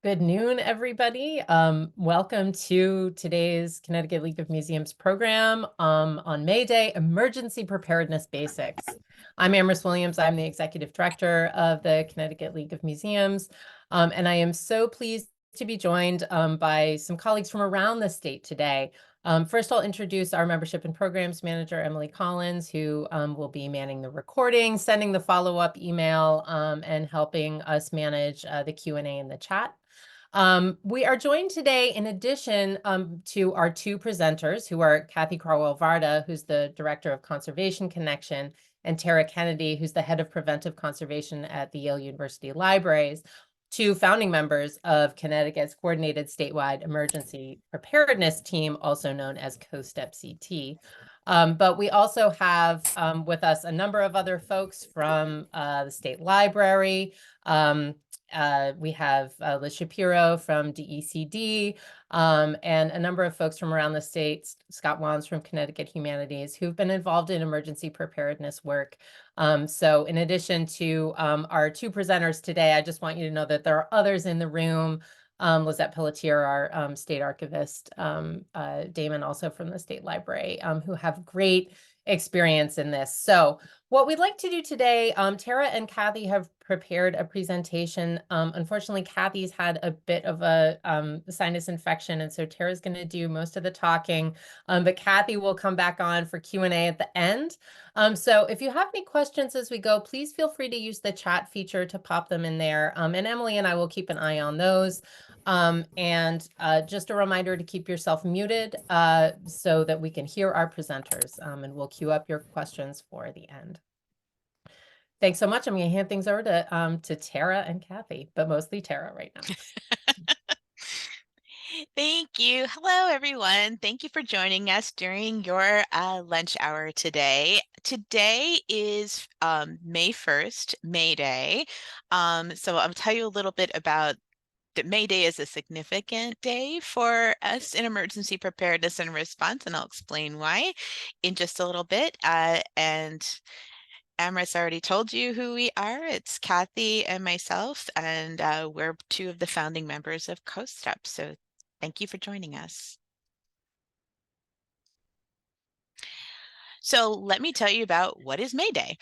Good noon, everybody. Welcome to today's Connecticut League of Museums program on May Day, Emergency Preparedness Basics. I'm Amherst Williams. I'm the Executive Director of the Connecticut League of Museums, and I am so pleased to be joined by some colleagues from around the state today. First, I'll introduce our Membership and Programs Manager, Emily Collins, who will be manning the recording, sending the follow-up email, and helping us manage the Q&A in the chat. We are joined today, in addition to our two presenters, who are Kathy Carwell-Varda, who's the Director of Conservation Connection, and Tara Kennedy, who's the Head of Preventive Conservation at the Yale University Libraries, two founding members of Connecticut's Coordinated Statewide Emergency Preparedness Team, also known as COSTEP CT. But we also have with us a number of other folks from the State Library. We have Liz Shapiro from DECD, and a number of folks from around the state, Scott Wands from Connecticut Humanities, who've been involved in emergency preparedness work. So in addition to our two presenters today, I just want you to know that there are others in the room. Lizette Pelletier, our state archivist, Damon, also from the State Library, who have great experience in this. So what we'd like to do today, Tara and Kathy have prepared a presentation. Unfortunately, Kathy's had a bit of a sinus infection, and so Tara's going to do most of the talking, but Kathy will come back on for Q&A at the end. So if you have any questions as we go, please feel free to use the chat feature to pop them in there, and Emily and I will keep an eye on those. Just a reminder to keep yourself muted so that we can hear our presenters, and we'll queue up your questions for the end. Thanks so much. I'm going to hand things over to Tara and Kathy, but mostly Tara right now. Thank you. Hello, everyone. Thank you for joining us during your lunch hour today. Today is May 1st, May Day. So I'll tell you a little bit about that. May Day is a significant day for us in emergency preparedness and response, and I'll explain why in just a little bit. And Amherst already told you who we are. It's Kathy and myself, and we're two of the founding members of COSTEP. So thank you for joining us. So let me tell you about what is MayDay.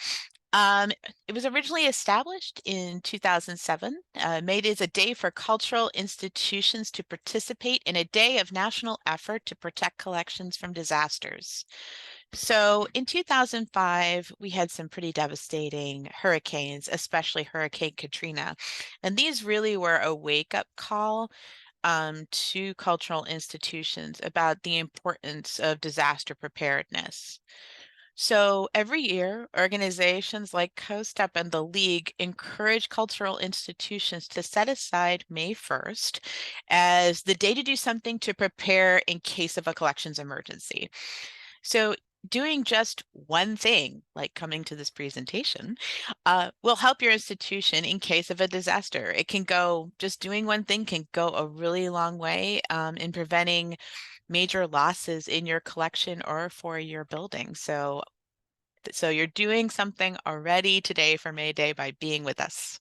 It was originally established in 2007. MayDay is a day for cultural institutions to participate in a day of national effort to protect collections from disasters. So in 2005, we had some pretty devastating hurricanes, especially Hurricane Katrina. And these really were a wake-up call to cultural institutions about the importance of disaster preparedness. So every year, organizations like COSTEP and the League encourage cultural institutions to set aside May 1st as the day to do something to prepare in case of a collections emergency. So doing just one thing, like coming to this presentation, will help your institution in case of a disaster. It can go, just doing one thing can go a really long way in preventing major losses in your collection or for your building. So you're doing something already today for May Day by being with us.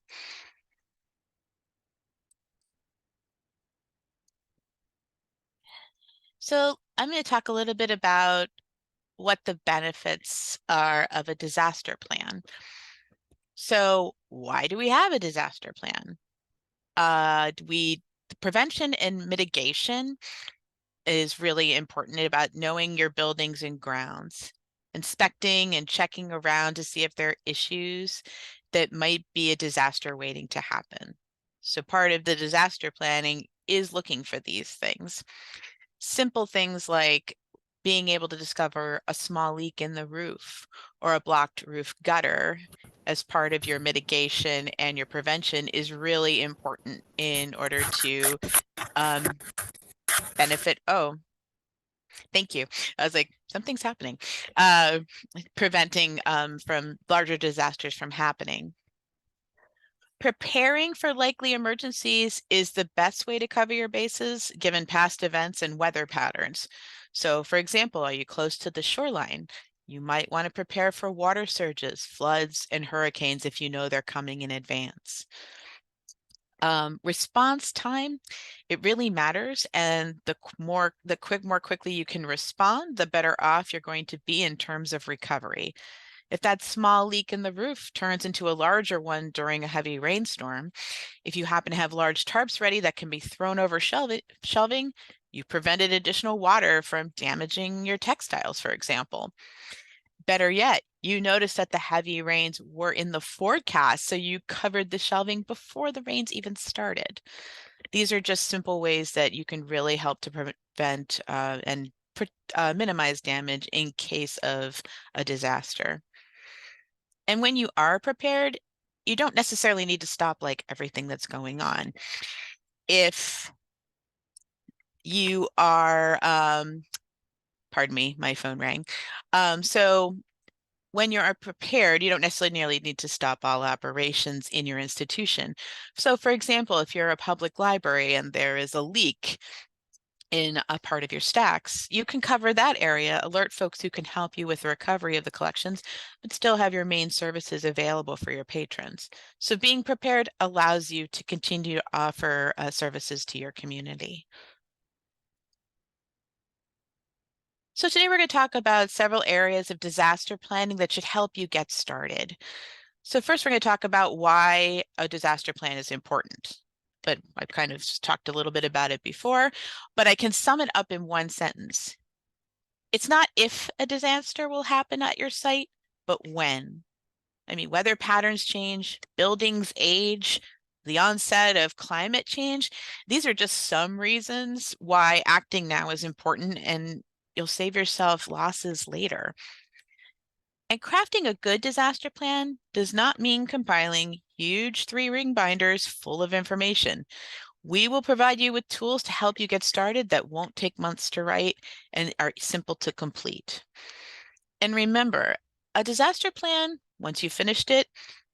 So I'm going to talk a little bit about what the benefits are of a disaster plan. So why do we have a disaster plan? Prevention and mitigation is really important about knowing your buildings and grounds, inspecting and checking around to see if there are issues that might be a disaster waiting to happen. So part of the disaster planning is looking for these things. Simple things like being able to discover a small leak in the roof or a blocked roof gutter as part of your mitigation and your prevention is really important in order to benefit. Oh, thank you. I was like, something's happening. Preventing from larger disasters from happening. Preparing for likely emergencies is the best way to cover your bases given past events and weather patterns. So for example, are you close to the shoreline? You might want to prepare for water surges, floods, and hurricanes if you know they're coming in advance. Response time, it really matters, and more quickly you can respond, the better off you're going to be in terms of recovery. If that small leak in the roof turns into a larger one during a heavy rainstorm, if you happen to have large tarps ready that can be thrown over shelving, you've prevented additional water from damaging your textiles, for example. Better yet, you noticed that the heavy rains were in the forecast, so you covered the shelving before the rains even started. These are just simple ways that you can really help to prevent and minimize damage in case of a disaster. And when you are prepared, you don't necessarily need to stop like everything that's going on. If you are, pardon me, my phone rang. So when you are prepared, you don't necessarily need to stop all operations in your institution. So for example, if you're a public library and there is a leak in a part of your stacks, you can cover that area, alert folks who can help you with the recovery of the collections, but still have your main services available for your patrons. So being prepared allows you to continue to offer services to your community. So today we're going to talk about several areas of disaster planning that should help you get started. So first we're going to talk about why a disaster plan is important. But I've kind of talked a little bit about it before, but I can sum it up in one sentence. It's not if a disaster will happen at your site, but when. I mean, weather patterns change, buildings age, the onset of climate change. These are just some reasons why acting now is important, and you'll save yourself losses later. And crafting a good disaster plan does not mean compiling huge 3-ring binders full of information. We will provide you with tools to help you get started that won't take months to write and are simple to complete. And remember, a disaster plan, once you've finished it,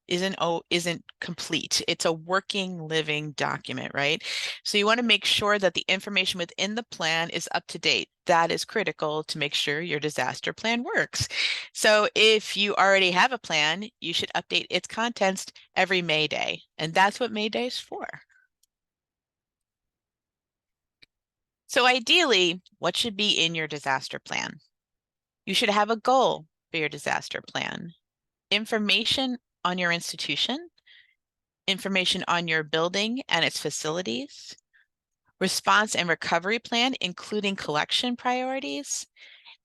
isn't complete. It's a working, living document, right? So you want to make sure that the information within the plan is up to date. That is critical to make sure your disaster plan works. So if you already have a plan, you should update its contents every May Day, and that's what May Day is for. So ideally, what should be in your disaster plan? You should have a goal for your disaster plan, information on your institution, information on your building and its facilities, response and recovery plan, including collection priorities,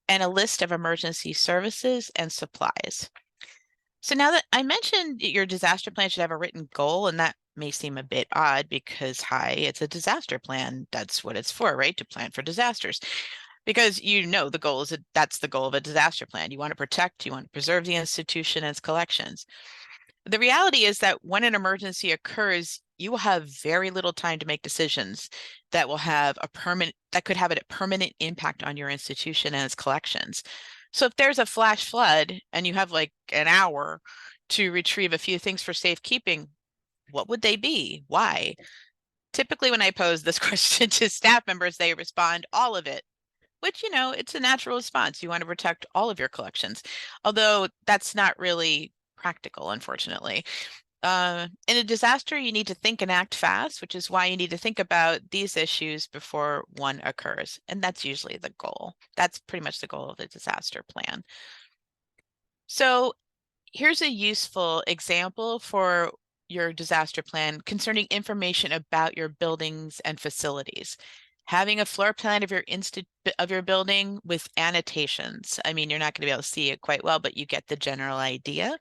and a list of emergency services and supplies. So now that I mentioned your disaster plan should have a written goal, and that may seem a bit odd because, hi, it's a disaster plan. That's what it's for, right? To plan for disasters. Because you know the goal is that's the goal of a disaster plan. You want to protect, you want to preserve the institution and its collections. The reality is that when an emergency occurs, you will have very little time to make decisions that will have that could have a permanent impact on your institution and its collections. So if there's a flash flood and you have like an hour to retrieve a few things for safekeeping, what would they be? Why? Typically, when I pose this question to staff members, they respond, all of it, which, you know, it's a natural response. You want to protect all of your collections, although that's not really practical, unfortunately. In a disaster, you need to think and act fast, which is why you need to think about these issues before one occurs. And that's usually the goal. That's pretty much the goal of the disaster plan. So here's a useful example for your disaster plan concerning information about your buildings and facilities. Having a floor plan of your building with annotations. I mean, you're not going to be able to see it quite well, but you get the general idea.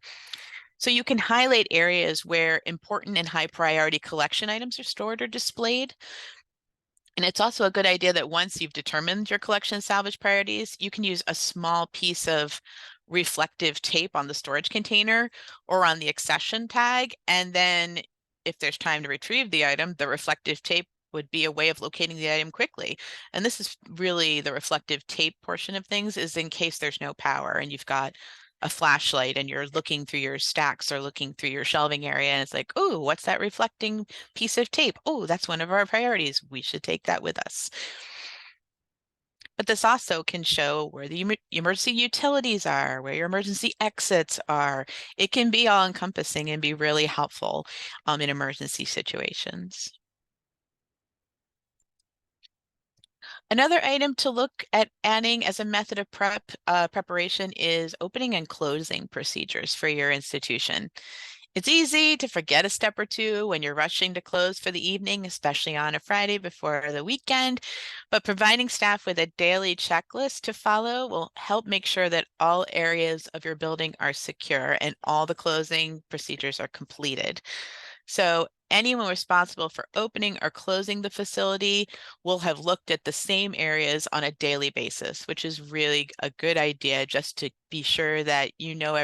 So you can highlight areas where important and high priority collection items are stored or displayed. And it's also a good idea that once you've determined your collection salvage priorities, you can use a small piece of reflective tape on the storage container or on the accession tag. And then if there's time to retrieve the item, the reflective tape would be a way of locating the item quickly. And this is really the reflective tape portion of things, is in case there's no power and you've got a flashlight and you're looking through your stacks or looking through your shelving area and it's like, oh, what's that reflecting piece of tape? Oh, that's one of our priorities. We should take that with us. But this also can show where the emergency utilities are, where your emergency exits are. It can be all encompassing and be really helpful in emergency situations. Another item to look at adding as a method of preparation is opening and closing procedures for your institution. It's easy to forget a step or two when you're rushing to close for the evening, especially on a Friday before the weekend, but providing staff with a daily checklist to follow will help make sure that all areas of your building are secure and all the closing procedures are completed. So anyone responsible for opening or closing the facility will have looked at the same areas on a daily basis, which is really a good idea just to be sure that you know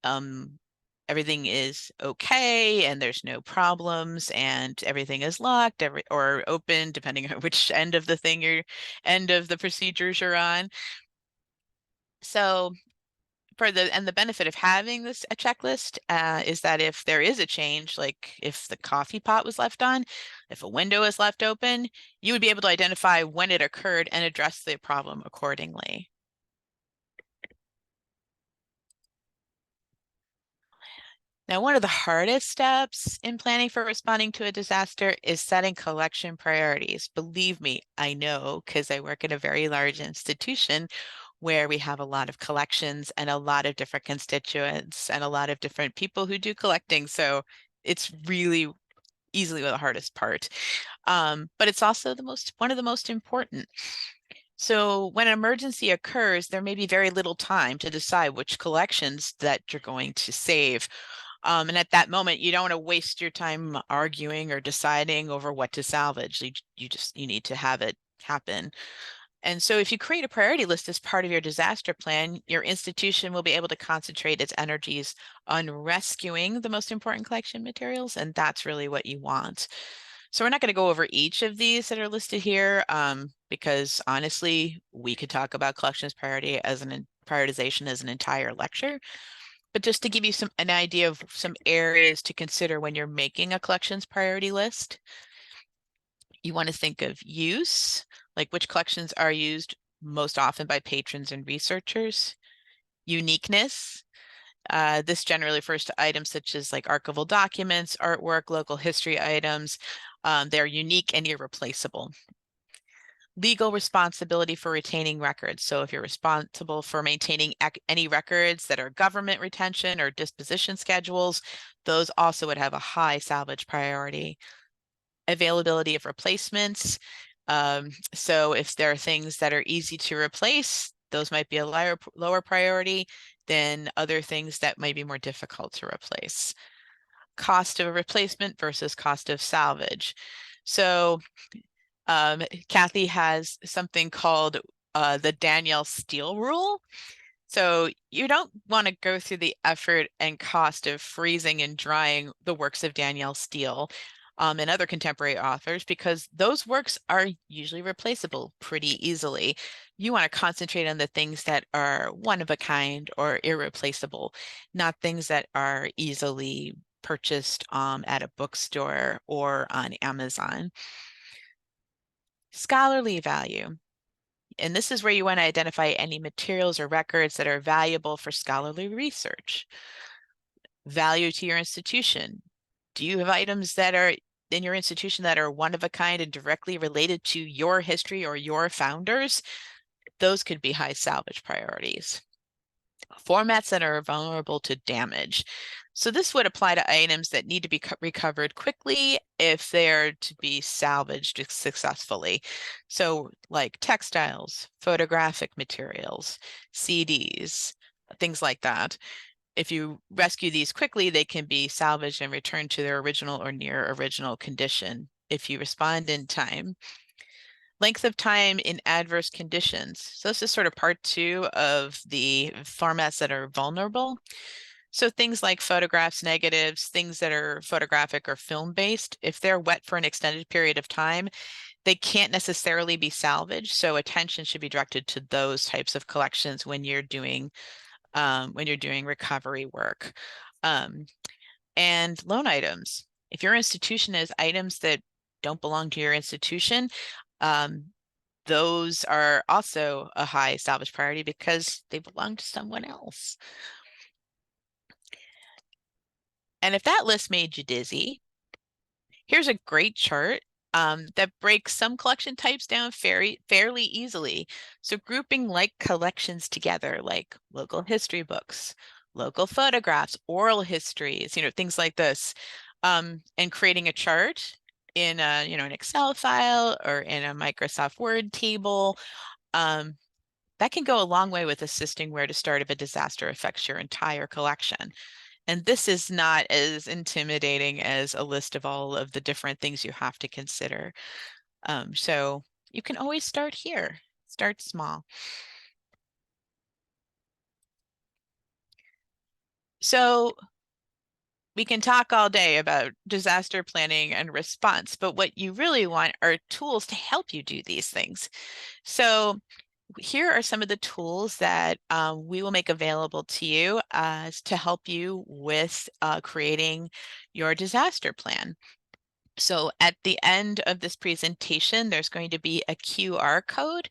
um, everything is okay and there's no problems and everything is locked or open, depending on which end of the procedures you're on. So the benefit of having a checklist is that if there is a change, like if the coffee pot was left on, if a window is left open, you would be able to identify when it occurred and address the problem accordingly. Now, one of the hardest steps in planning for responding to a disaster is setting collection priorities. Believe me, I know, because I work in a very large institution where we have a lot of collections and a lot of different constituents and a lot of different people who do collecting. So it's really easily the hardest part. But it's also one of the most important. So when an emergency occurs, there may be very little time to decide which collections that you're going to save. And at that moment, you don't want to waste your time arguing or deciding over what to salvage. You need to have it happen. And so if you create a priority list as part of your disaster plan, your institution will be able to concentrate its energies on rescuing the most important collection materials, and that's really what you want. So we're not going to go over each of these that are listed here, because honestly, we could talk about collections prioritization as an entire lecture. But just to give you an idea of some areas to consider when you're making a collections priority list, you want to think of use, like which collections are used most often by patrons and researchers. Uniqueness, this generally refers to items such as like archival documents, artwork, local history items. They're unique and irreplaceable. Legal responsibility for retaining records. So if you're responsible for maintaining any records that are government retention or disposition schedules, those also would have a high salvage priority. Availability of replacements. So if there are things that are easy to replace, those might be a lower priority than other things that might be more difficult to replace. Cost of a replacement versus cost of salvage. So Kathy has something called the Danielle Steele rule. So you don't want to go through the effort and cost of freezing and drying the works of Danielle Steele and other contemporary authors, because those works are usually replaceable pretty easily. You want to concentrate on the things that are one of a kind or irreplaceable, not things that are easily purchased at a bookstore or on Amazon. Scholarly value. And this is where you want to identify any materials or records that are valuable for scholarly research. Value to your institution. Do you have items that are in your institution that are one of a kind and directly related to your history or your founders? Those could be high salvage priorities. Formats that are vulnerable to damage. So this would apply to items that need to be recovered quickly if they're to be salvaged successfully. So like textiles, photographic materials, CDs, things like that. If you rescue these quickly, they can be salvaged and returned to their original or near original condition if you respond in time. Length of time in adverse conditions. So this is sort of part 2 of the formats that are vulnerable. So things like photographs, negatives, things that are photographic or film-based, if they're wet for an extended period of time, they can't necessarily be salvaged. So attention should be directed to those types of collections when you're doing recovery work. And loan items. If your institution has items that don't belong to your institution, those are also a high established priority because they belong to someone else. And if that list made you dizzy, here's a great chart that breaks some collection types down fairly easily. So grouping like collections together, like local history books, local photographs, oral histories, things like this, and creating a chart in an Excel file or in a Microsoft Word table, that can go a long way with assisting where to start if a disaster affects your entire collection. And this is not as intimidating as a list of all of the different things you have to consider. So you can always start here, start small. So we can talk all day about disaster planning and response, but what you really want are tools to help you do these things. So here are some of the tools that we will make available to you to help you with creating your disaster plan. So at the end of this presentation, there's going to be a QR code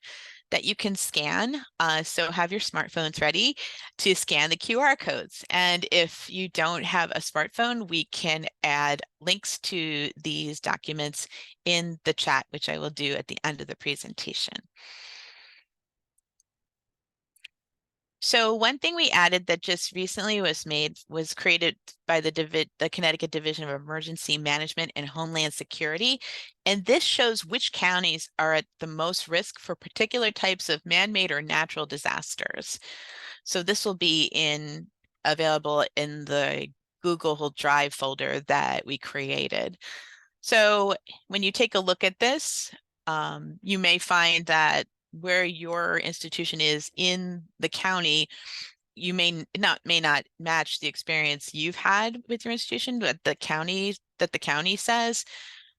that you can scan. So have your smartphones ready to scan the QR codes. And if you don't have a smartphone, we can add links to these documents in the chat, which I will do at the end of the presentation. So one thing we added that just recently was created by the Connecticut Division of Emergency Management and Homeland Security. And this shows which counties are at the most risk for particular types of man-made or natural disasters. So this will be available in the Google Drive folder that we created. So when you take a look at this, you may find that where your institution is in the county, you may not match the experience you've had with your institution, but the county says.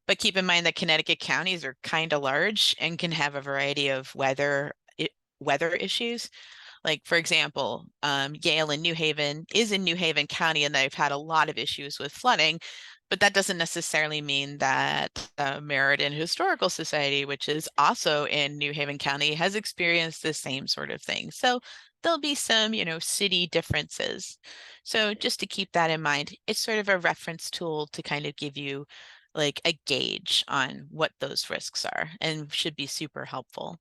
But keep in mind that Connecticut counties are kind of large and can have a variety of weather issues. Like, for example, Yale and New Haven is in New Haven County, and they've had a lot of issues with flooding, but that doesn't necessarily mean that Meriden Historical Society, which is also in New Haven County, has experienced the same sort of thing. So there'll be some, city differences. So just to keep that in mind, it's sort of a reference tool to kind of give you like a gauge on what those risks are, and should be super helpful.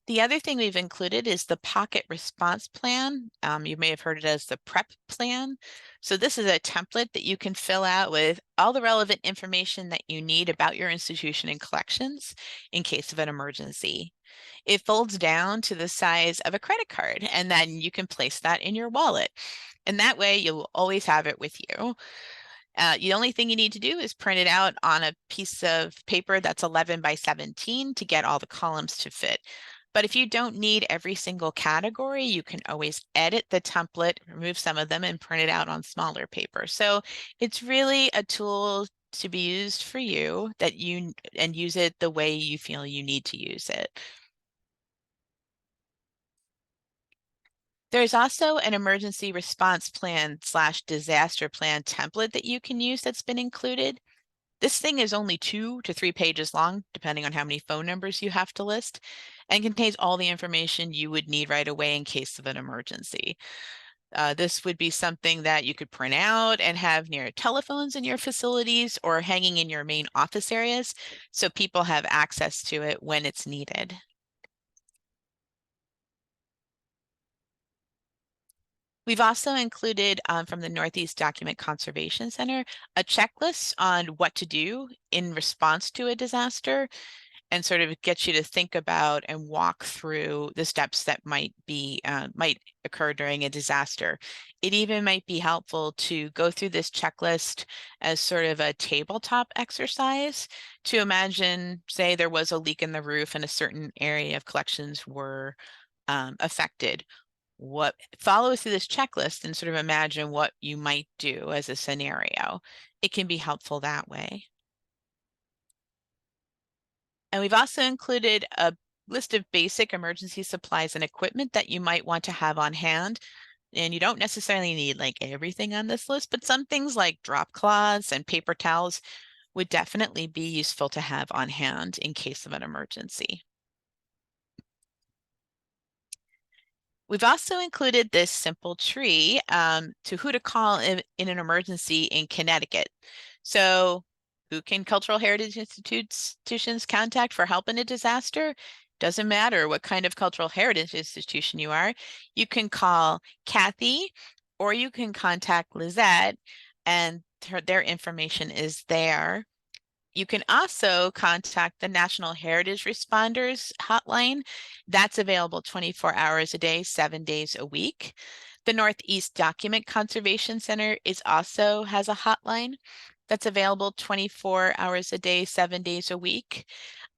The other thing we've included is the Pocket Response Plan. You may have heard it as the PREP plan. So this is a template that you can fill out with all the relevant information that you need about your institution and collections in case of an emergency. It folds down to the size of a credit card, and then you can place that in your wallet. And that way you'll always have it with you. The only thing you need to do is print it out on a piece of paper that's 11 by 17 to get all the columns to fit. But if you don't need every single category, you can always edit the template, remove some of them, and print it out on smaller paper. So it's really a tool to be used for you and use it the way you feel you need to use it. There's also an emergency response plan / disaster plan template that you can use that's been included. This thing is only 2 to 3 pages long, depending on how many phone numbers you have to list, and contains all the information you would need right away in case of an emergency. This would be something that you could print out and have near telephones in your facilities or hanging in your main office areas, so people have access to it when it's needed. We've also included from the Northeast Document Conservation Center a checklist on what to do in response to a disaster, and sort of get you to think about and walk through the steps that might occur during a disaster. It even might be helpful to go through this checklist as sort of a tabletop exercise to imagine, say, there was a leak in the roof and a certain area of collections were affected. What follow through this checklist and sort of imagine what you might do as a scenario. It can be helpful that way. And we've also included a list of basic emergency supplies and equipment that you might want to have on hand. And you don't necessarily need like everything on this list, but some things like drop cloths and paper towels would definitely be useful to have on hand in case of an emergency. We've also included this simple tree to who to call in an emergency in Connecticut. So who can cultural heritage institutions contact for help in a disaster? Doesn't matter what kind of cultural heritage institution you are. You can call Kathy or you can contact Lizette, and their information is there. You can also contact the National Heritage Responders Hotline. That's available 24 hours a day, 7 days a week. The Northeast Document Conservation Center also has a hotline that's available 24 hours a day, 7 days a week.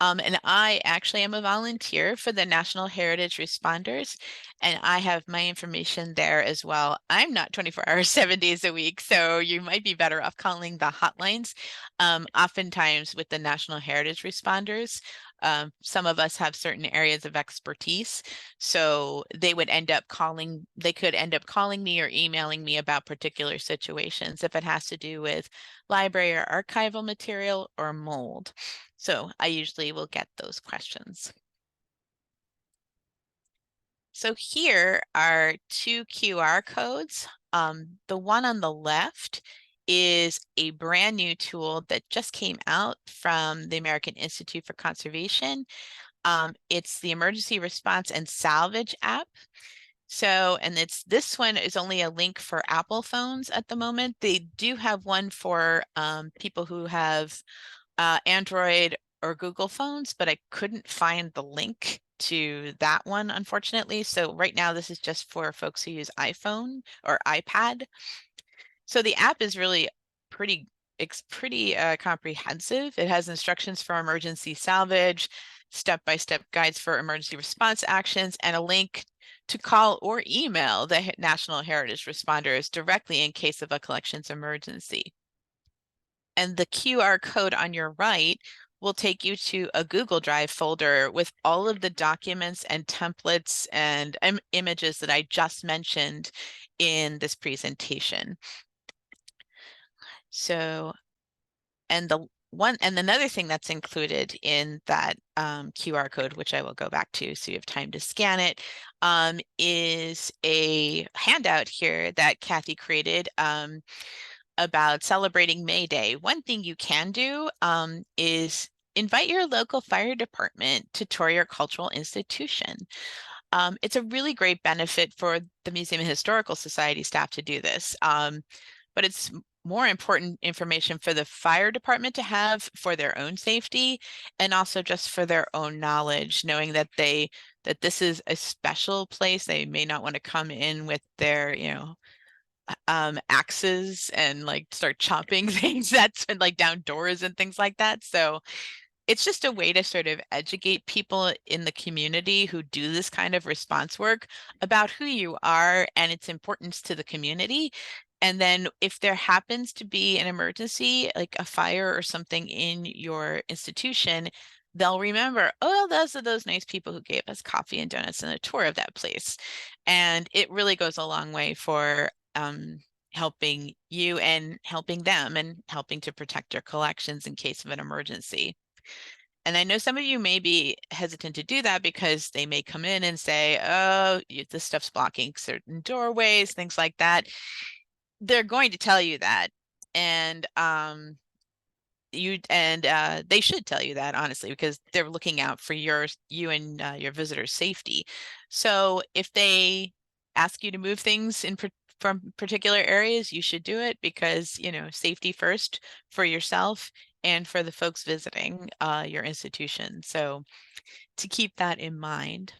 And I actually am a volunteer for the National Heritage Responders, and I have my information there as well. I'm not 24 hours, 7 days a week, so you might be better off calling the hotlines. Oftentimes with the National Heritage Responders, some of us have certain areas of expertise, so they could end up calling me or emailing me about particular situations if it has to do with library or archival material or mold. So I usually will get those questions. So here are 2 QR codes. The one on the left is a brand new tool that just came out from the American Institute for Conservation. It's the Emergency Response and Salvage app. So, and this one is only a link for Apple phones at the moment. They do have one for people who have Android or Google phones, but I couldn't find the link to that one, unfortunately. So right now, this is just for folks who use iPhone or iPad. So the app is really it's pretty comprehensive. It has instructions for emergency salvage, step-by-step guides for emergency response actions, and a link to call or email the National Heritage Responders directly in case of a collections emergency. And the QR code on your right will take you to a Google Drive folder with all of the documents and templates and images that I just mentioned in this presentation. So, and another thing that's included in that QR code, which I will go back to so you have time to scan it, is a handout here that Kathy created about celebrating May Day. One thing you can do is invite your local fire department to tour your cultural institution. It's a really great benefit for the Museum and Historical Society staff to do this, but it's more important information for the fire department to have for their own safety and also just for their own knowledge, knowing that this is a special place. They may not want to come in with their, axes and like start chopping things that's like down doors and things like that. So it's just a way to sort of educate people in the community who do this kind of response work about who you are and its importance to the community. And then if there happens to be an emergency, like a fire or something in your institution, they'll remember, oh, those are those nice people who gave us coffee and donuts and a tour of that place. And it really goes a long way for helping you and helping them and helping to protect your collections in case of an emergency. And I know some of you may be hesitant to do that because they may come in and say, oh, this stuff's blocking certain doorways, things like that. They're going to tell you that. And they should tell you that, honestly, because they're looking out for you and your visitors' safety. So if they ask you to move things from particular areas, you should do it because, safety first for yourself and for the folks visiting your institution. So to keep that in mind.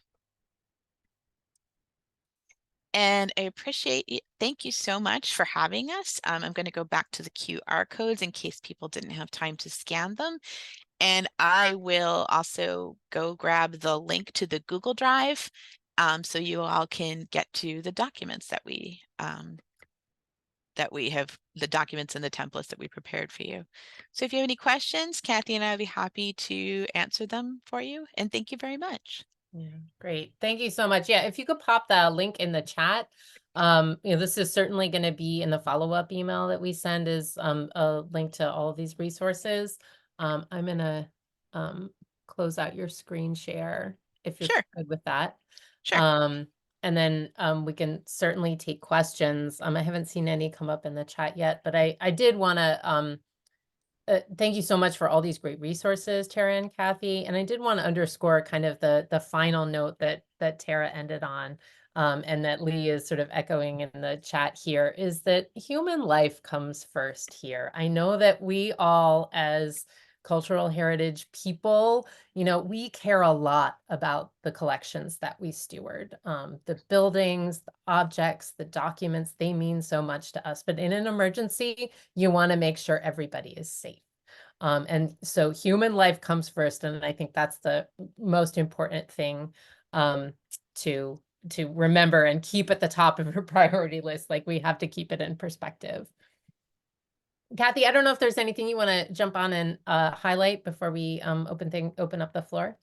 And I appreciate it. Thank you so much for having us. I'm going to go back to the QR codes in case people didn't have time to scan them. And I will also go grab the link to the Google Drive so you all can get to the documents that we have, the documents and the templates that we prepared for you. So if you have any questions, Kathy and I will be happy to answer them for you. And thank you very much. Yeah, great. Thank you so much. Yeah, if you could pop the link in the chat, This is certainly going to be in the follow-up email that we send is a link to all of these resources. I'm going to close out your screen share if you're Sure, good with that. sure. Um, and then we can certainly take questions. I haven't seen any come up in the chat yet, but I did want to thank you so much for all these great resources, Tara and Kathy. And I did want to underscore kind of the final note that Tara ended on, and that Lee is sort of echoing in the chat here, is that human life comes first here. I know that we all, as cultural heritage people, we care a lot about the collections that we steward. The buildings, the objects, the documents, they mean so much to us. But in an emergency, you want to make sure everybody is safe. And so human life comes first. And I think that's the most important thing to remember and keep at the top of your priority list. Like, we have to keep it in perspective. Kathy, I don't know if there's anything you want to jump on and highlight before we open up the floor.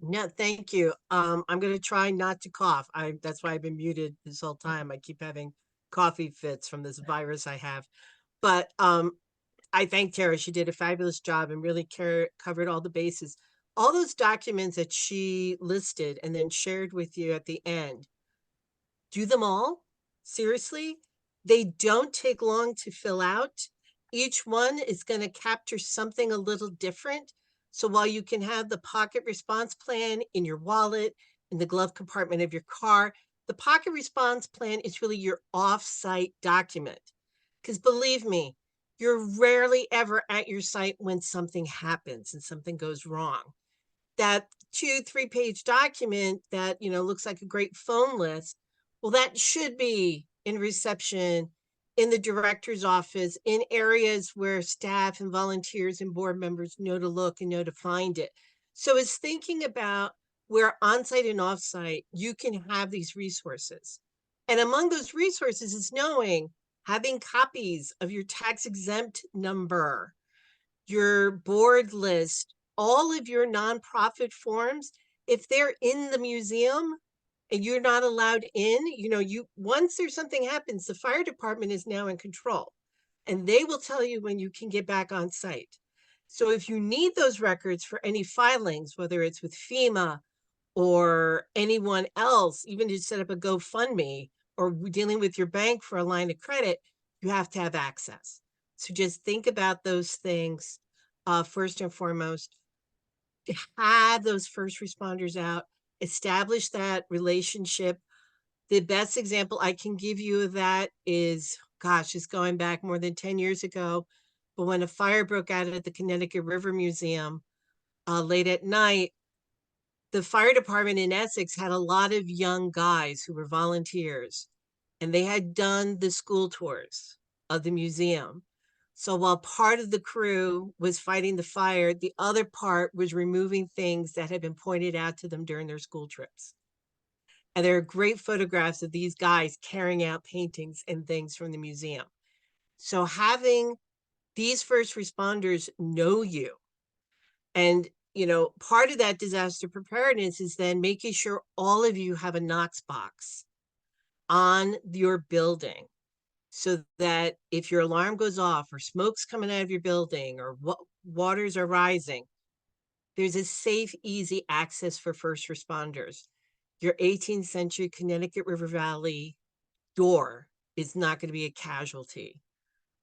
No, thank you. I'm going to try not to cough. That's why I've been muted this whole time. I keep having coffee fits from this virus I have. But I thank Tara. She did a fabulous job and really covered all the bases. All those documents that she listed and then shared with you at the end, do them all. Seriously, they don't take long to fill out. Each one is going to capture something a little different. So while you can have the pocket response plan in your wallet, in the glove compartment of your car, the pocket response plan is really your off-site document. Because believe me, you're rarely ever at your site when something happens and something goes wrong. That 2-3 page document that, looks like a great phone list, well, that should be in reception, in the director's office, in areas where staff and volunteers and board members know to look and know to find it. So it's thinking about where on-site and off-site you can have these resources. And among those resources is having copies of your tax exempt number, your board list, all of your nonprofit forms. If they're in the museum and you're not allowed in, once there's something happens, the fire department is now in control and they will tell you when you can get back on site. So if you need those records for any filings, whether it's with FEMA or anyone else, even to set up a GoFundMe or dealing with your bank for a line of credit, you have to have access. So just think about those things first and foremost. Have those first responders out, establish that relationship. The best example I can give you of that is, gosh, it's going back more than 10 years ago, but when a fire broke out at the Connecticut River Museum late at night, the fire department in Essex had a lot of young guys who were volunteers, and they had done the school tours of the museum. So while part of the crew was fighting the fire, the other part was removing things that had been pointed out to them during their school trips. And there are great photographs of these guys carrying out paintings and things from the museum. So having these first responders know you, and part of that disaster preparedness is then making sure all of you have a Knox box on your building, so that if your alarm goes off or smoke's coming out of your building or waters are rising, there's a safe, easy access for first responders. Your 18th century Connecticut River Valley door is not going to be a casualty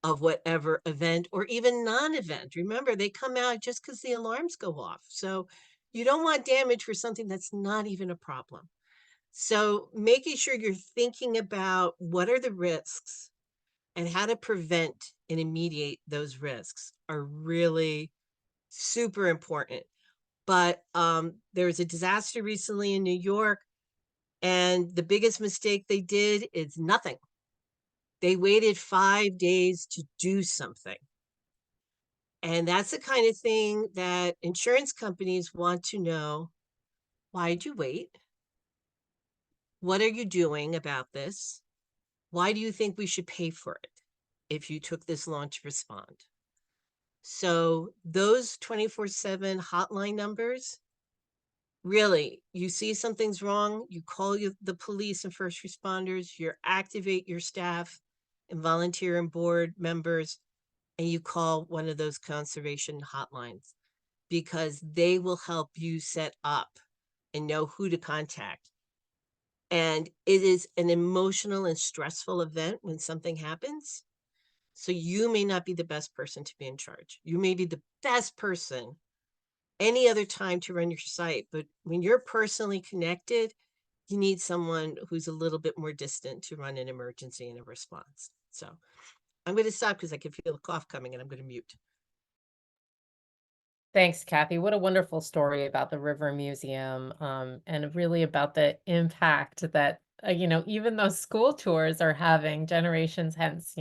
of whatever event or even non-event. Remember, they come out just because the alarms go off. So you don't want damage for something that's not even a problem. So making sure you're thinking about what are the risks and how to prevent and remediate those risks are really super important. But there was a disaster recently in New York, and the biggest mistake they did is nothing. They waited 5 days to do something. And that's the kind of thing that insurance companies want to know. Why'd you wait? What are you doing about this? Why do you think we should pay for it if you took this long to respond? So those 24/7 hotline numbers, really, you see something's wrong, you call the police and first responders, you activate your staff and volunteer and board members, and you call one of those conservation hotlines because they will help you set up and know who to contact. And it is an emotional and stressful event when something happens. So you may not be the best person to be in charge. You may be the best person any other time to run your site, but when you're personally connected, you need someone who's a little bit more distant to run an emergency and a response. So I'm going to stop because I can feel the cough coming, and I'm going to mute. Thanks, Kathy. What a wonderful story about the River Museum, and really about the impact that, even those school tours are having generations hence,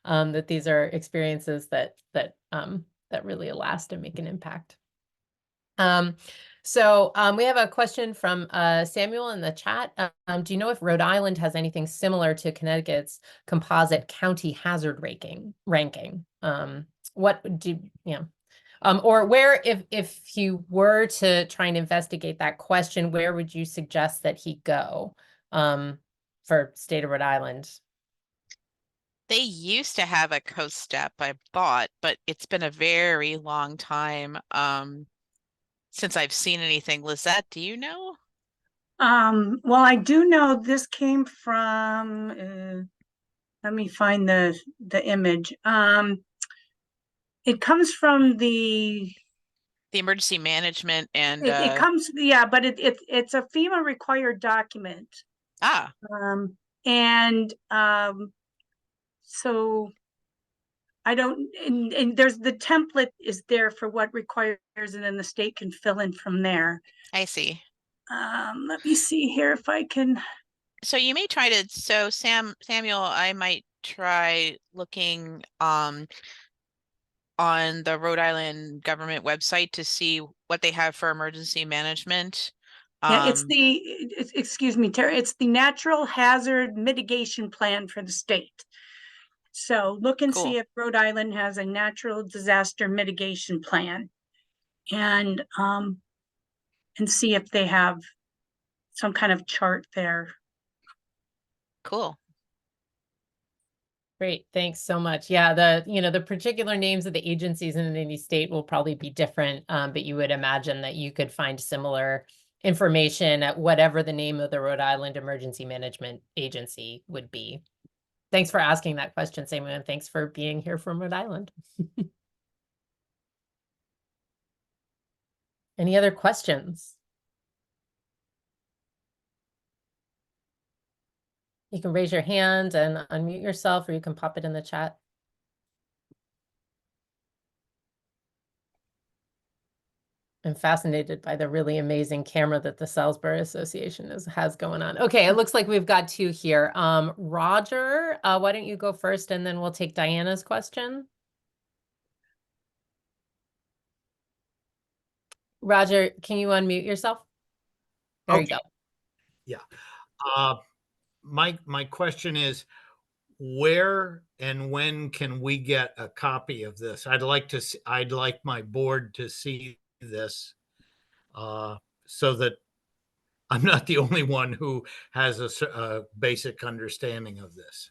that these are experiences that really last and make an impact. We have a question from Samuel in the chat. Do you know if Rhode Island has anything similar to Connecticut's composite county hazard ranking? Or where, if you were to try and investigate that question, where would you suggest that he go for state of Rhode Island? They used to have a COSTEP I bought, but it's been a very long time since I've seen anything. Lizette, do you know? Well, I do know this came from, let me find the image. It comes from the emergency management and it comes, yeah, but it's a FEMA required document. So I don't, and there's the template is there for what requires, and then the state can fill in from there. I see. Let me see here if I can. So you may try to, Samuel, I might try looking on the Rhode Island government website to see what they have for emergency management. Yeah, excuse me, Tara, it's the Natural Hazard Mitigation Plan for the state. So look and see if Rhode Island has a natural disaster mitigation plan, and see if they have some kind of chart there. Cool. Great, thanks so much. Yeah, the particular names of the agencies in any state will probably be different, but you would imagine that you could find similar information at whatever the name of the Rhode Island Emergency Management Agency would be. Thanks for asking that question, Samuel, and thanks for being here from Rhode Island. Any other questions? You can raise your hand and unmute yourself, or you can pop it in the chat. I'm fascinated by the really amazing camera that the Salisbury Association has going on. Okay, it looks like we've got two here. Roger, why don't you go first, and then we'll take Diana's question. Roger, can you unmute yourself? There you go. Yeah. My question is, where and when can we get a copy of this? I'd like my board to see this so that I'm not the only one who has a basic understanding of this.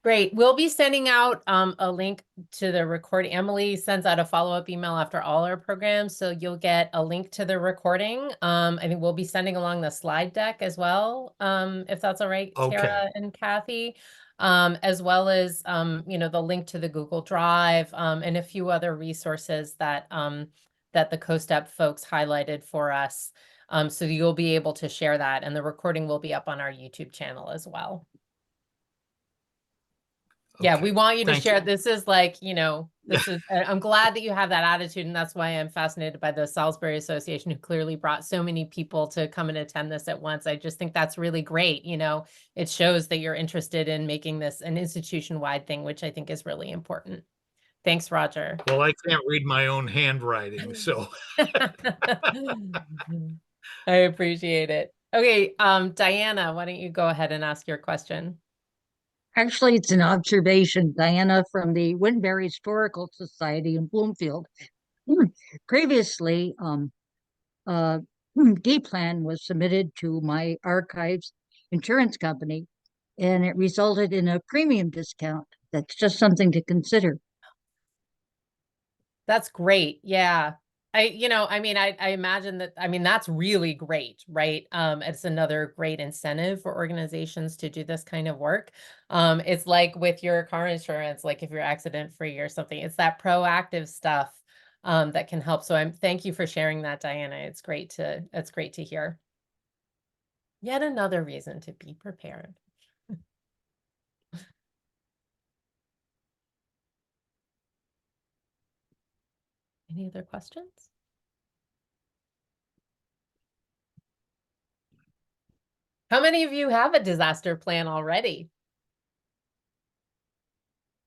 Great. We'll be sending out a link to the recording. Emily sends out a follow-up email after all our programs, so you'll get a link to the recording. I think we'll be sending along the slide deck as well, if that's all right, Okay. Tara and Kathy, as well as the link to the Google Drive, and a few other resources that the COSTEP folks highlighted for us. So you'll be able to share that, and the recording will be up on our YouTube channel as well. Yeah, we want you to share. This is like, I'm glad that you have that attitude. And that's why I'm fascinated by the Salisbury Association, who clearly brought so many people to come and attend this at once. I just think that's really great. It shows that you're interested in making this an institution-wide thing, which I think is really important. Thanks, Roger. Well, I can't read my own handwriting, so. I appreciate it. Okay, Diana, why don't you go ahead and ask your question? Actually, it's an observation, Diana, from the Wittenberry Historical Society in Bloomfield. Previously, D plan was submitted to my archives insurance company, and it resulted in a premium discount. That's just something to consider. That's great. Yeah. I imagine that, that's really great, right? It's another great incentive for organizations to do this kind of work. It's like with your car insurance, like if you're accident free or something, it's that proactive stuff that can help. So thank you for sharing that, Diana. It's great to hear. Yet another reason to be prepared. Any other questions? How many of you have a disaster plan already?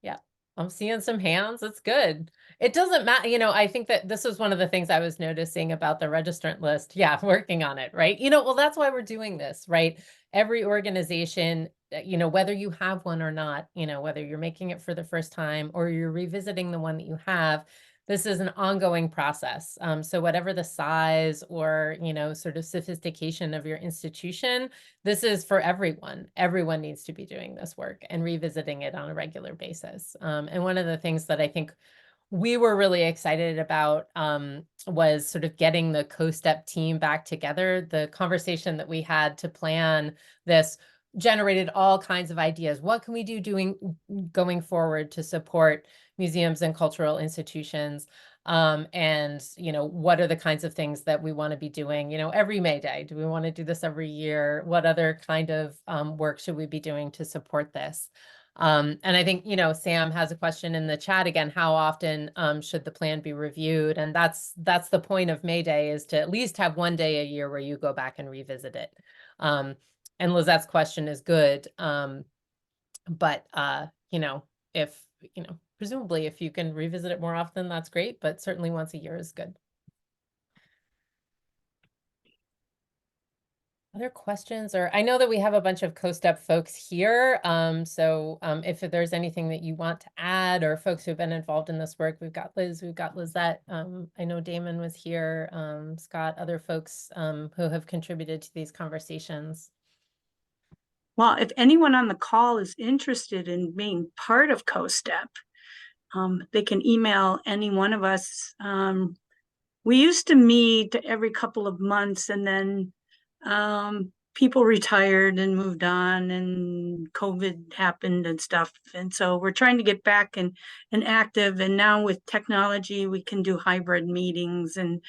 Yeah, I'm seeing some hands. It's good. It doesn't matter. I think that this is one of the things I was noticing about the registrant list. Yeah, working on it, right? Well, that's why we're doing this, right? Every organization, whether you have one or not, whether you're making it for the first time or you're revisiting the one that you have, this is an ongoing process. So whatever the size or, sort of sophistication of your institution, this is for everyone. Everyone needs to be doing this work and revisiting it on a regular basis. And one of the things that I think we were really excited about was sort of getting the COSTEP team back together. The conversation that we had to plan this generated all kinds of ideas. What can we do going forward to support museums and cultural institutions? And what are the kinds of things that we want to be doing, every May Day? Do we want to do this every year? What other kind of work should we be doing to support this? And I think, Sam has a question in the chat again, how often should the plan be reviewed? And that's the point of May Day, is to at least have one day a year where you go back and revisit it. And Lizette's question is good. But if, presumably if you can revisit it more often, that's great, but certainly once a year is good. Other questions? Or I know that we have a bunch of COSTEP folks here. So if there's anything that you want to add, or folks who've been involved in this work, we've got Liz, we've got Lizette. I know Damon was here, Scott, other folks who have contributed to these conversations. Well, if anyone on the call is interested in being part of COSTEP, they can email any one of us. We used to meet every couple of months, and then people retired and moved on, and COVID happened and stuff. And so we're trying to get back and active. And now with technology, we can do hybrid meetings and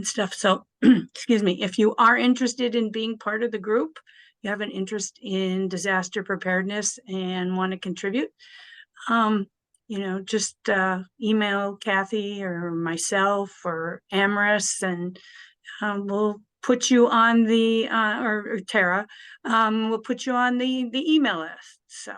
stuff. So, excuse me, if you are interested in being part of the group, you have an interest in disaster preparedness and want to contribute, just email Kathy or myself or Amaris, and we'll put you on the, or Tara, we'll put you on the email list. So.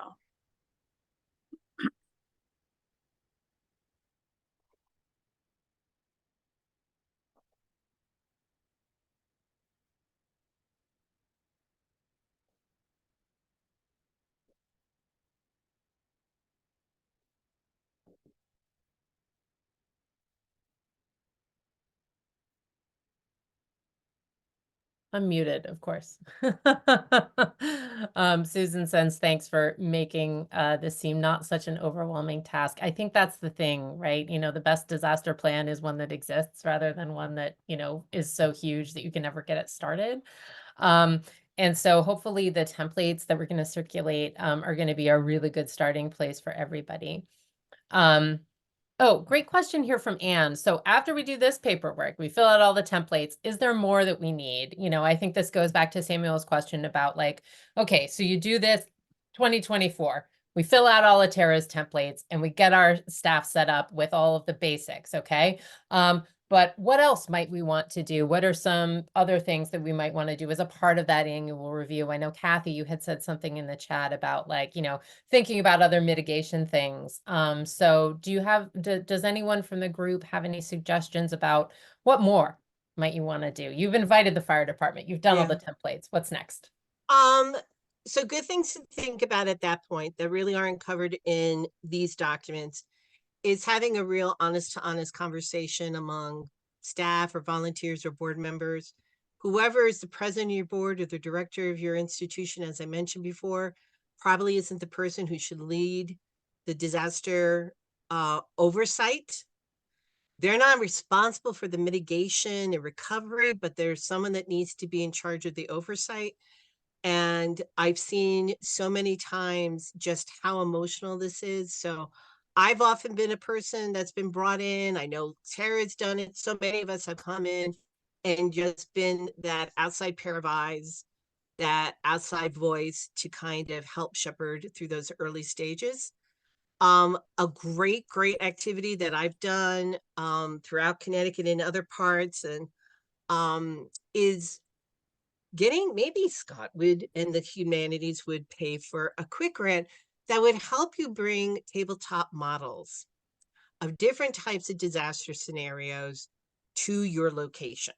Unmuted, of course. Susan says, thanks for making this seem not such an overwhelming task. I think that's the thing, right? The best disaster plan is one that exists rather than one that, is so huge that you can never get it started. And so hopefully the templates that we're going to circulate are going to be a really good starting place for everybody. Oh, great question here from Anne. So after we do this paperwork, we fill out all the templates. Is there more that we need? I think this goes back to Samuel's question about okay, so you do this 2024. We fill out all of Tara's templates and we get our staff set up with all of the basics, okay? But what else might we want to do? What are some other things that we might want to do as a part of that annual review? I know, Kathy, you had said something in the chat about thinking about other mitigation things. So does anyone from the group have any suggestions about what more might you want to do? You've invited the fire department. You've done all the templates. What's next? So good things to think about at that point that really aren't covered in these documents is having a real honest to honest conversation among staff or volunteers or board members. whoever is the president of your board or the director of your institution, as I mentioned before, probably isn't the person who should lead the disaster oversight. They're not responsible for the mitigation and recovery, but there's someone that needs to be in charge of the oversight. And I've seen so many times just how emotional this is. So I've often been a person that's been brought in. I know Tara's done it. So many of us have come in and just been that outside pair of eyes, that outside voice to kind of help shepherd through those early stages. A great activity that I've done throughout Connecticut and other parts and is getting, maybe Scott would and the humanities would pay for a quick grant that would help you bring tabletop models of different types of disaster scenarios to your location.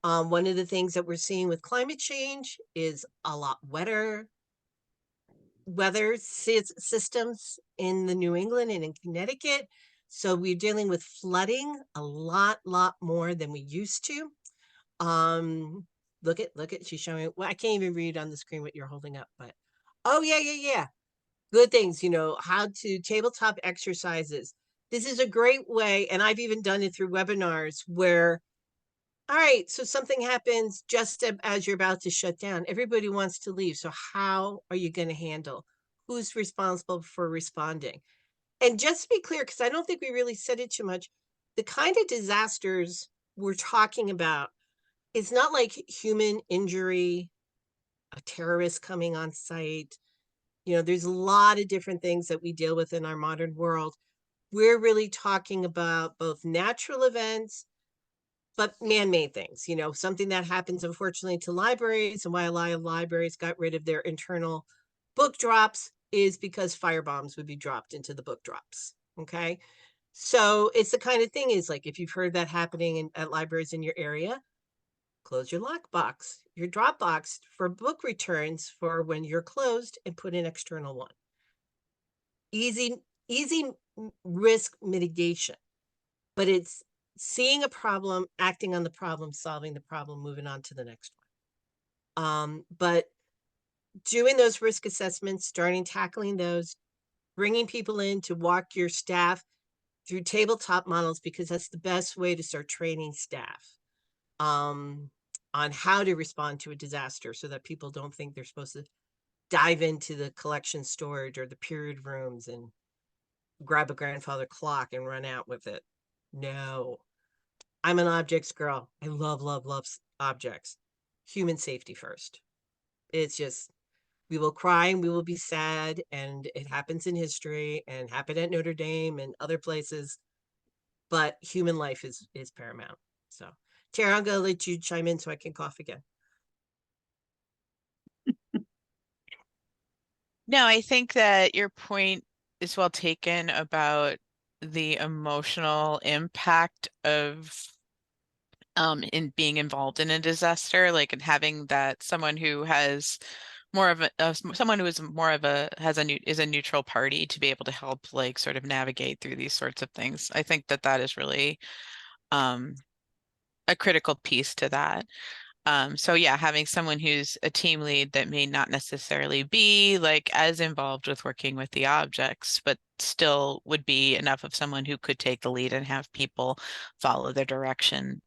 One of the things that we're seeing with climate change is a lot wetter weather systems in the New England and in Connecticut. So we're dealing with flooding a lot more than we used to. Look at, she's showing, well, I can't even read on the screen what you're holding up, but, oh yeah. Good things, you know, how to tabletop exercises. This is a great way, and I've even done it through webinars where, all right, so something happens just as you're about to shut down. Everybody wants to leave. So how are you going to handle? Who's responsible for responding? And just to be clear, because I don't think we really said it too much, the kind of disasters we're talking about is not like human injury, a terrorist coming on site. You know, there's a lot of different things that we deal with in our modern world. We're really talking about both natural events, but man-made things, you know, something that happens, unfortunately, to libraries, and why a lot of libraries got rid of their internal book drops is because firebombs would be dropped into the book drops, okay? So it's the kind of thing is like, if you've heard that happening at libraries in your area, close your lockbox, your Dropbox for book returns for when you're closed and put an external one. Easy risk mitigation, but it's seeing a problem, acting on the problem, solving the problem, moving on to the next one. But doing those risk assessments, tackling those, bringing people in to walk your staff through tabletop models, because that's the best way to start training staff on how to respond to a disaster so that people don't think they're supposed to dive into the collection storage or the period rooms and grab a grandfather clock and run out with it. No, I'm an objects girl. I love objects. Human safety first. It's just, we will cry and we will be sad, and it happens in history and happened at Notre Dame and other places, but human life is paramount. So Tara, I'm gonna let you chime in so I can cough again. No, I think that your point is well taken about the emotional impact of in being involved in a disaster, like, and having that someone who has more of a someone who is more of a is a neutral party to be able to help, like, sort of navigate through these sorts of things. I think that that is really a critical piece to that. So yeah, having someone who's a team lead that may not necessarily be like as involved with working with the objects, but still would be enough of someone who could take the lead and have people follow their direction.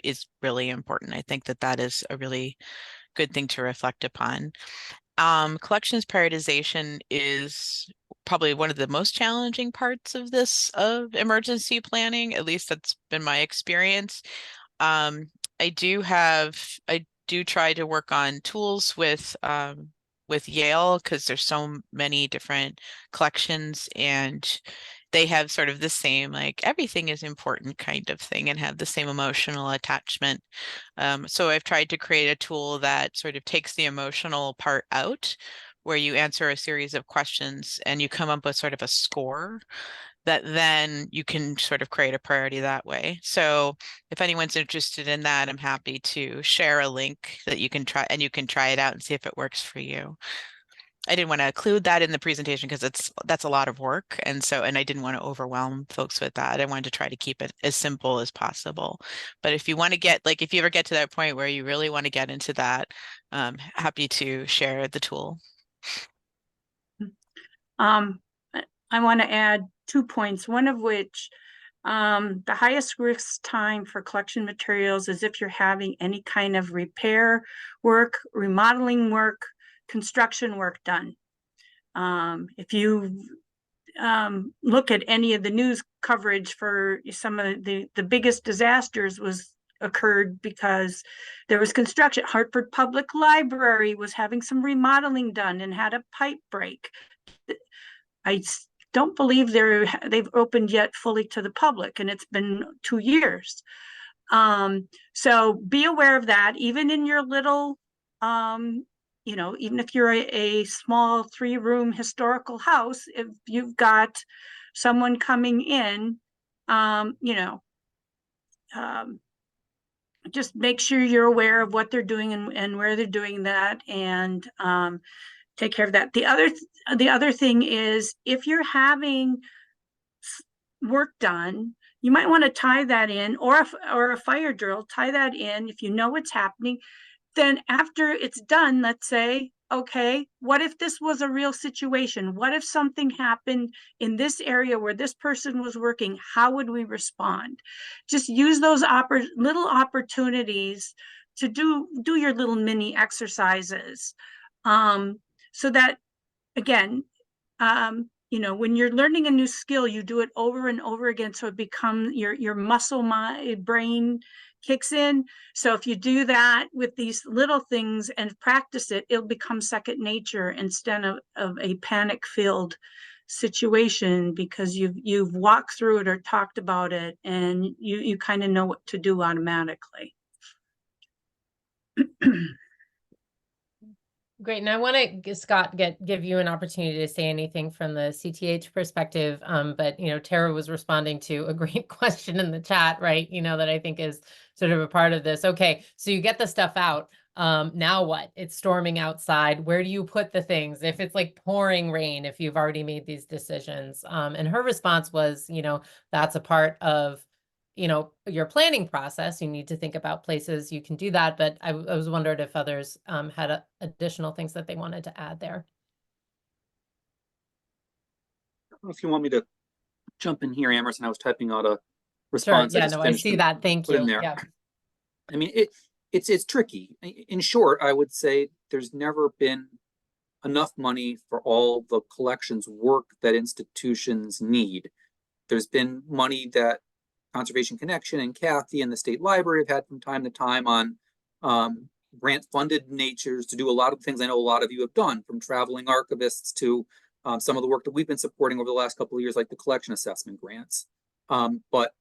Is really important. I think that that is a really good thing to reflect upon. Collections prioritization is probably one of the most challenging parts of of emergency planning. At least that's been my experience. I do try to work on tools with Yale, because there's so many different collections, and they have sort of the same, like, everything is important kind of thing, and have the same emotional attachment. So I've tried to create a tool that sort of takes the emotional part out, where you answer a series of questions and you come up with sort of a score that then you can sort of create a priority that way. So if anyone's interested in that, I'm happy to share a link that you can try, and you can try it out and see if it works for you. I didn't want to include that in the presentation because that's a lot of work. And I didn't want to overwhelm folks with that. I wanted to try to keep it as simple as possible. But if you want to get, like, if you ever get to that point where you really want to get into that, happy to share the tool. I want to add 2 points, one of which the highest risk time for collection materials is if you're having any kind of repair work, remodeling work, construction work done. If you look at any of the news coverage for some of the biggest disasters occurred because there was construction. Hartford Public Library was having some remodeling done and had a pipe break. I don't believe they've opened yet fully to the public, and it's been 2 years. So be aware of that, even in your little, you know, even if you're a small 3-room historical house, if you've got someone coming in, you know, just make sure you're aware of what they're doing and where they're doing that, and take care of that. The other thing is, if you're having work done, you might want to tie that in, or a fire drill, tie that in if you know what's happening. Then after it's done, let's say, okay, what if this was a real situation? What if something happened in this area where this person was working? How would we respond? Just use those little opportunities to do your little mini exercises, so that, again, you know, when you're learning a new skill, you do it over and over again, so it becomes your muscle brain kicks in. So if you do that with these little things and practice it, it'll become second nature instead of a panic-filled situation, because you've walked through it or talked about it, and you kind of know what to do automatically. Great. And I want to, Scott, give you an opportunity to say anything from the CTH perspective. But, you know, Tara was responding to a great question in the chat, right? You know, that I think is sort of a part of this. Okay, so you get the stuff out. Now what? It's storming outside. Where do you put the things? If it's like pouring rain, if you've already made these decisions. And her response was, you know, that's a part of, you know, your planning process. You need to think about places you can do that. But I was wondered if others had additional things that they wanted to add there. I don't know if you want me to jump in here, Emerson. I was typing out a response. Sure. Yeah, I see that. Thank you. Yeah. I mean, it's tricky. In short, I would say there's never been enough money for all the collections work that institutions need. There's been money that Conservation Connection and Kathy and the State Library have had from time to time on grant-funded natures to do a lot of things I know a lot of you have done, from traveling archivists to some of the work that we've been supporting over the last couple of years, like the collection assessment grants. But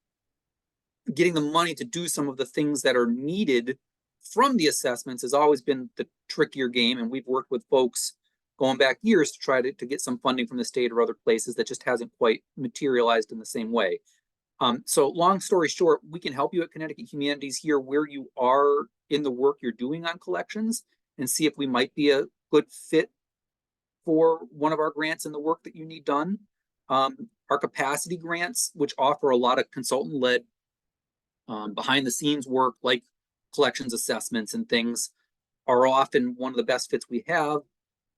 getting the money to do some of the things that are needed from the assessments has always been the trickier game, and we've worked with folks going back years to try to get some funding from the state or other places that just hasn't quite materialized in the same way. So long story short, we can help you at Connecticut Humanities here where you are in the work you're doing on collections and see if we might be a good fit for one of our grants in the work that you need done. Our capacity grants, which offer a lot of consultant-led behind the scenes work like collections assessments and things, are often one of the best fits we have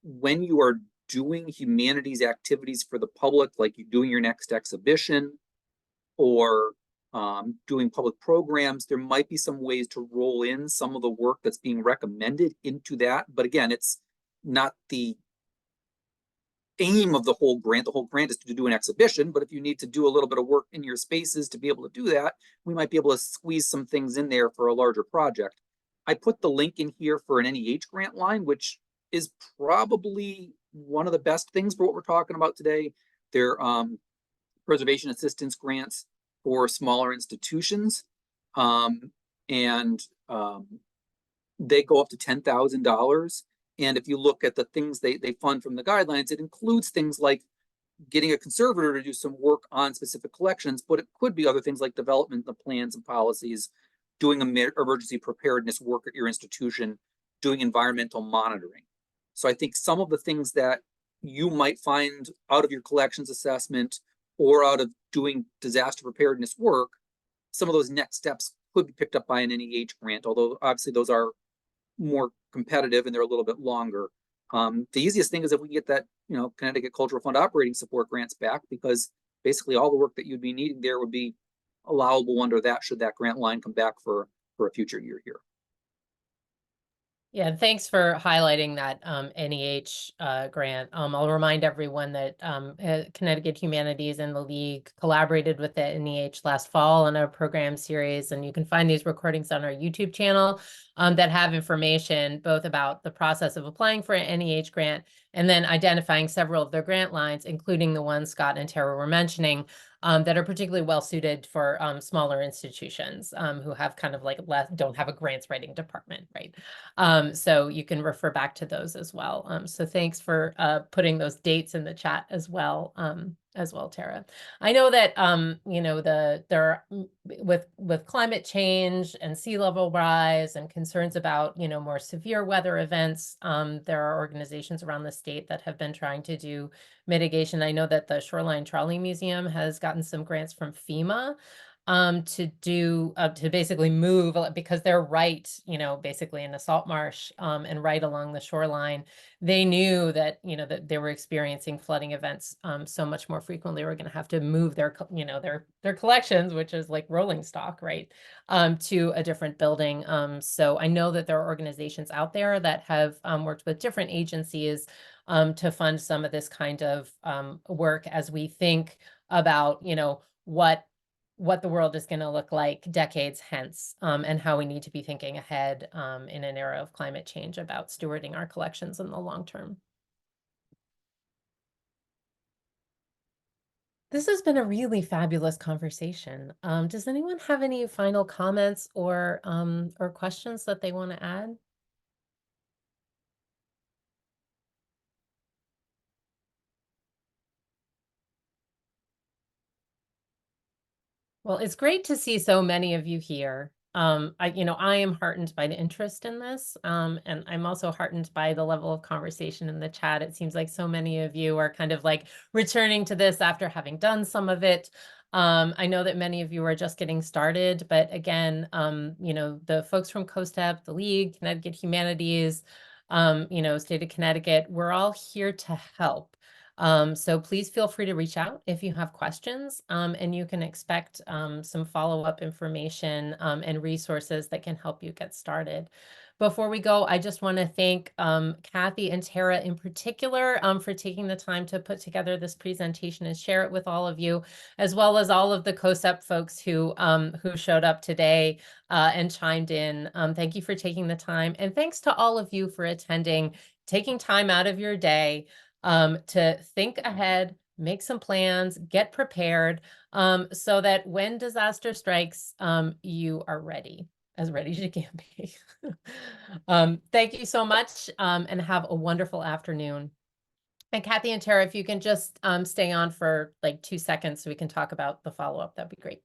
when you are doing humanities activities for the public, like you're doing your next exhibition or doing public programs. There might be some ways to roll in some of the work that's being recommended into that. But again, it's not the aim of the whole grant. The whole grant is to do an exhibition, but if you need to do a little bit of work in your spaces to be able to do that, we might be able to squeeze some things in there for a larger project. I put the link in here for an NEH grant line, which is probably one of the best things for what we're talking about today. They're preservation assistance grants for smaller institutions. They go up to $10,000. And if you look at the things they fund from the guidelines, it includes things like getting a conservator to do some work on specific collections, but it could be other things like development of plans and policies, doing emergency preparedness work at your institution, doing environmental monitoring. So I think some of the things that you might find out of your collections assessment or out of doing disaster preparedness work, some of those next steps could be picked up by an NEH grant, although obviously those are more competitive and they're a little bit longer. The easiest thing is if we get that, Connecticut Cultural Fund operating support grants back, because basically all the work that you'd be needing there would be allowable under that, should that grant line come back for a future year here. Yeah, thanks for highlighting that NEH grant. I'll remind everyone that Connecticut Humanities and the League collaborated with the NEH last fall on a program series, and you can find these recordings on our YouTube channel that have information both about the process of applying for an NEH grant and then identifying several of their grant lines, including the ones Scott and Tara were mentioning, that are particularly well suited for smaller institutions who have kind of like don't have a grants writing department, right? So you can refer back to those as well. So thanks for putting those dates in the chat as well, Tara. I know that with climate change and sea level rise and concerns about more severe weather events, there are organizations around the state that have been trying to do mitigation. I know that the Shoreline Trolley Museum has gotten some grants from FEMA to basically move, because they're right, basically in a salt marsh and right along the shoreline. They knew that, that they were experiencing flooding events so much more frequently. We're going to have to move their collections, which is like rolling stock, right, to a different building. So I know that there are organizations out there that have worked with different agencies to fund some of this kind of work as we think about, what the world is going to look like decades hence, and how we need to be thinking ahead in an era of climate change about stewarding our collections in the long term. This has been a really fabulous conversation. Does anyone have any final comments or questions that they want to add? Well, it's great to see so many of you here. I am heartened by the interest in this, and I'm also heartened by the level of conversation in the chat. It seems like so many of you are kind of like returning to this after having done some of it. I know that many of you are just getting started, but again, the folks from COSTEP, the League, Connecticut Humanities, State of Connecticut, we're all here to help. So please feel free to reach out if you have questions, and you can expect some follow-up information and resources that can help you get started. Before we go, I just want to thank Kathy and Tara in particular for taking the time to put together this presentation and share it with all of you, as well as all of the COSTEP folks who showed up today and chimed in. Thank you for taking the time, and thanks to all of you for attending, taking time out of your day to think ahead, make some plans, get prepared, so that when disaster strikes, you are ready as you can be. Thank you so much, and have a wonderful afternoon. And Kathy and Tara, if you can just stay on for like 2 seconds so we can talk about the follow-up, that'd be great.